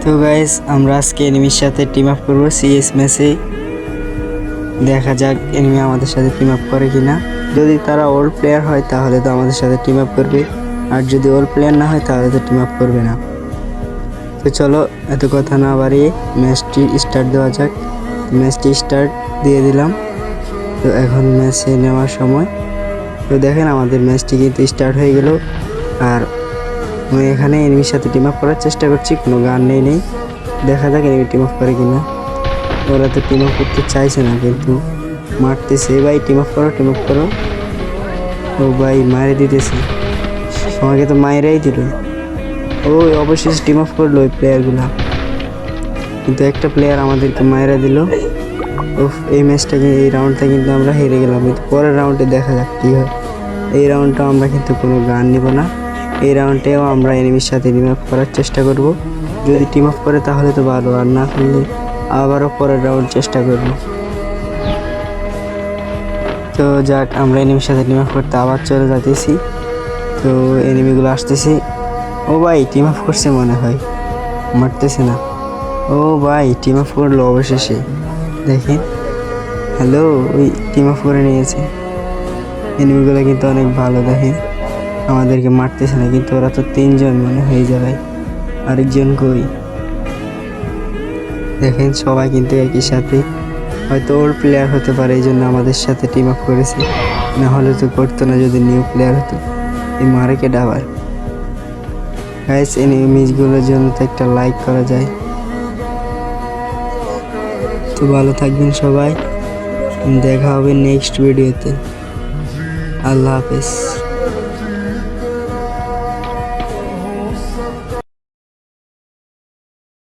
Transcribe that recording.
তো গাইস আমরা আজকে এনিমির সাথে টিম আপ করবো সিএস ম্যাচে। দেখা যাক এনিমি আমাদের সাথে টিম আপ করে কিনা। যদি তারা ওল্ড প্লেয়ার হয় তাহলে তো আমাদের সাথে টিম আপ করবে, আর যদি ওল্ড প্লেয়ার না হয় তাহলে তো টিম আপ করবে না। তো চলো এত কথা না বাড়িয়ে ম্যাচটি স্টার্ট দেওয়া যাক। ম্যাচটি স্টার্ট দিয়ে দিলাম। তো এখন ম্যাচে নেওয়ার সময়। তো দেখেন আমাদের ম্যাচটি কিন্তু স্টার্ট হয়ে গেল। আর আমি এখানে এনিমির সাথে টিম আপ করার চেষ্টা করছি, কোনো গান নেই। দেখা যাক এনিমি টিম আপ করে কিনা। ওরা তো টিম আপ করতে চাইছে না, কিন্তু মারতেছে। ভাই টিম আপ করো। ও ভাই মারে দিতেছে, আমাকে তো মায়েরাই দিল। ও অবশেষে টিম আপ করলো ওই প্লেয়ারগুলা, কিন্তু একটা প্লেয়ার আমাদেরকে মায়েরা দিল। এই ম্যাচটাকে, এই রাউন্ডটা কিন্তু আমরা হেরে গেলাম। কিন্তু পরের রাউন্ডে দেখা যাক কী হয়। এই রাউন্ডটা আমরা কিন্তু কোনো গান নিব না। এই রাউন্ডেও আমরা এনিমির সাথে টিম আপ করার চেষ্টা করব। যদি টিম আপ করে তাহলে তো ভালো, আর না করলে আবারও পরের রাউন্ড চেষ্টা করব। তো যাক, আমরা এনিমির সাথে টিম আপ করতে আবার চলে যাচ্ছি। তো এনিমিগুলো আসতেছে। ও ভাই টিম আপ করছে মনে হয়, মারতেছে না। ও ভাই টিম আপ করলো অবশেষে, দেখেন। হ্যালো, ওই টিম আপ করে নিয়েছে। এনিমিগুলো কিন্তু অনেক ভালো, দেখেন আমাদেরকে মারতেছে না, কিন্তু ওরা তো 3 জন মনে হয়ে যাবে। আরেকজন কই, দেখেন সবাই কিন্তু একই সাথে। হয়তো ওল্ড প্লেয়ার হতে পারে, এই জন্য আমাদের সাথে টিম আপ করেছে, না হলে তো করতো না যদি নিউ প্লেয়ার হতো। এই মারে কে ডাবার। গাইস এনিমিগুলোর জন্য তো একটা লাইক করা যায়। তো ভালো থাকবেন সবাই, দেখা হবে নেক্সট ভিডিওতে। আল্লাহ হাফেজ।